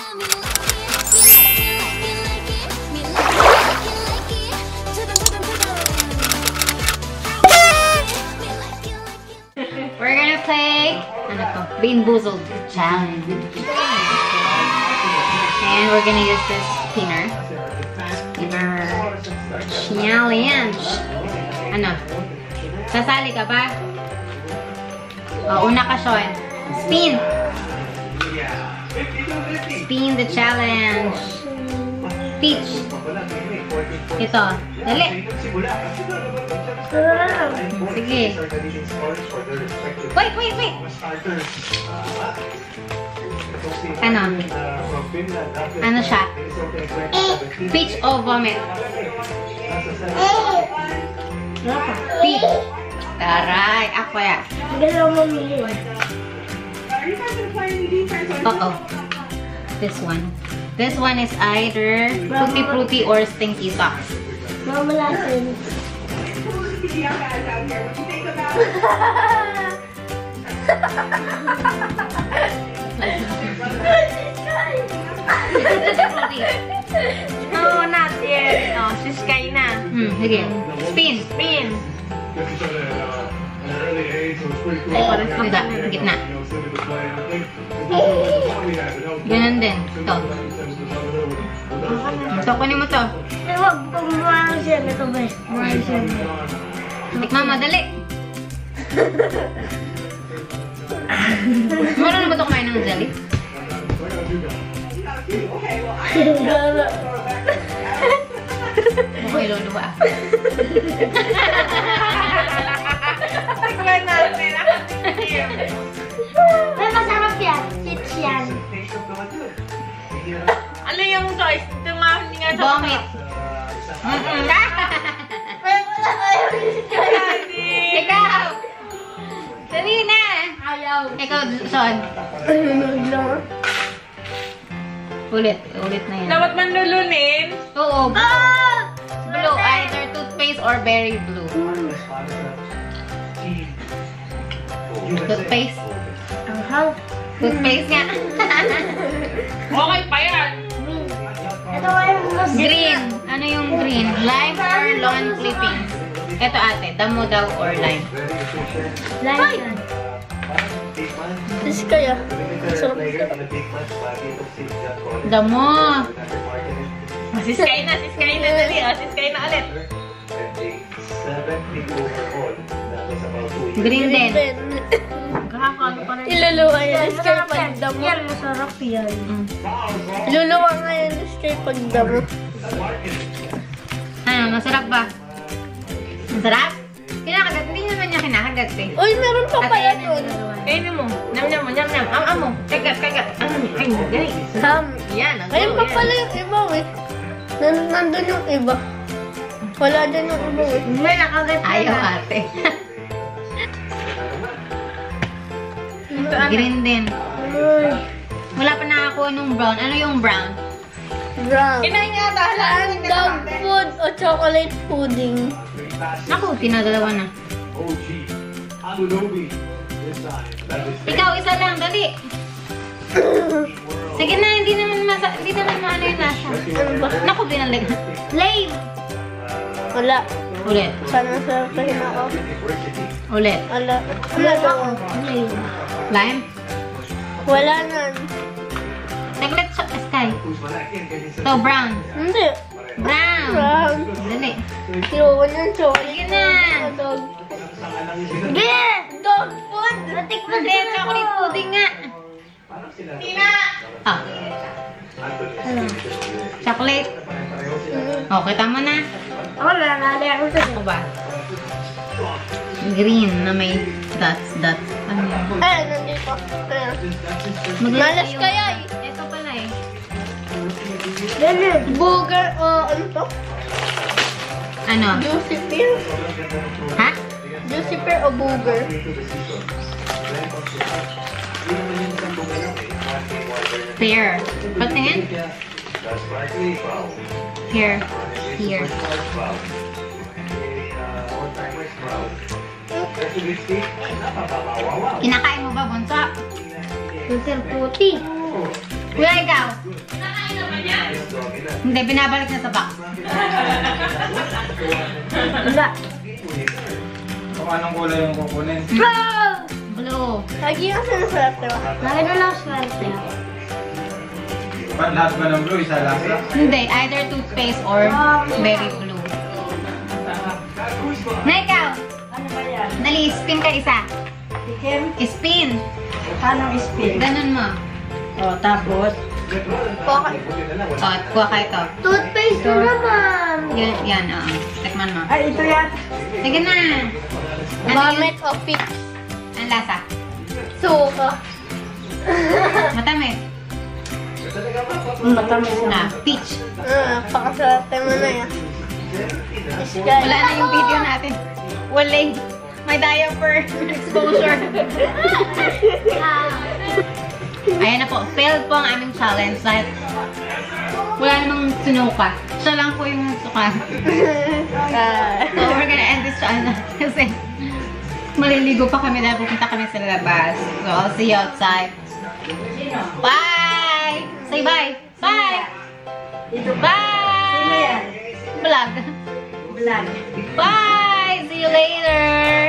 We're gonna play Bean Boozled challenge. And we're gonna use this spinner. Challenge. Ano? Sasali ka ba? Una ka, Sean. Spin! Spin the challenge. Peach. Ito. Dali. Sige. Wait. Ano? Ano siya? Peach o vomit? Peach. Taray. Ako ya. This one. This one is either Tutti Frutti or Stinky Socks. Mama lasin. No, not yet. Oh, si Sky na. Sige. Spin. Ay, parang Hindi. Gitna. Ganun din. Ito. Ito, kunin mo to. Ewan, kung mahal siya. Ito ba? Mahal siya. Tikman mo, dali. Meron na ba ito kumain ng jelly? Okay, lolo ba? Tignan natin. May masarap yan. Chips yan. Ano yung choice? Ito nga, hindi nga siya. Vomit. Ikaw! Dali na! Ayaw. Ikaw, Sean. Ayun lang. Ulit na yan. Dapat man lulunin. Oo. Blue. Either toothpaste or berry blue. Toothpaste. Ang hal. Toothpaste nga. Okay pa yan. Ito ay mas Green. Ano yung green? Lime or lawn clippings? Ito ate, damo daw or lime? lime. This kaya. Sarap. Damo. Si Sky na. Dali. Si Sky na ulit. Green din. Kakakano pa rin. Iluluwa yan. This kaya pagdamo. Yan, masarap yan. Iluluwa nga yan. This kaya pagdamo. Ano, masarap ba? Masarap? Kinakagat. Hindi naman niya kinakagat eh. Uy, meron pa pala doon. Kainin mo. Nyam mo. Am mo. Kagat. Ay, dali. Yan. Ayun pa pala yung iba eh. Nandun yung iba. Wala din yung iba eh. May nakagat. Ayaw ate. Green din. Uy, Wala pa nakakuha nung brown. Ano yung brown? brown. Kinain nga dahalaan. Dog food o chocolate pudding. Naku, tinadalawa na. Ikaw, isa lang. Dali. Sige na, hindi naman maano yung nasa. Ano ba? Naku, binalag. Lame. Wala. Ulit. Sana sasahin ako. Ulit. Wala. Wala ako. Lime? Wala nan. Saglit, Sky. So, brown. Hindi. Brown. Brown. Dali. Kinuha niyan chocolate. Sige na. Dog. Hindi! Dog food! Natikman Hindi, chocolate pudding nga. Tina! Ah. Chocolate. Oh, kita mo na. Wala, nalala ako sa Ako ba? Green na may dots. Ano yun? eh, nandito. Ayan. Malas kaya eh. Ito pala eh. Ganun. Burger o ano to? Ano? Juicy pear? Ha? Juicy pear o burger? Pear. Patingin? Here. Kinakain mo ba, Bunso? Sir puti. Kuya, ikaw. Hindi, binabalik na sa box. Wala. Kung anong kulay yung kukunin. Blue. Lagi yung sinaswerte mo. Lagi na lang swerte. Ba't lahat ba ng blue? Isa lasa? Hindi, either toothpaste or berry blue. Na ikaw. Ano ba yan? Dali, spin ka isa. Chicken? Spin. Paano spin? Ganun mo. O, tapos? O, kuha ka ito. Toothpaste na naman. Yan, oo. Tikman mo. Ay, ito yan. Sige na. Ano Vomit yun? o peach? Ang lasa? Suka. Matamis. Matamis Na, peach. Pakaswerte mo na yan. Wala na yung video natin. Walang. May diaper exposure. Ayan na po. Failed po ang aming challenge. Dahil wala namang sinuka. Siya lang po yung suka. So, we're gonna end this channel. Kasi maliligo pa kami dahil pupunta kami sa labas. So, I'll see you outside. Bye! Say bye! Bye! Bye! Vlog. Vlog. Bye! See you later!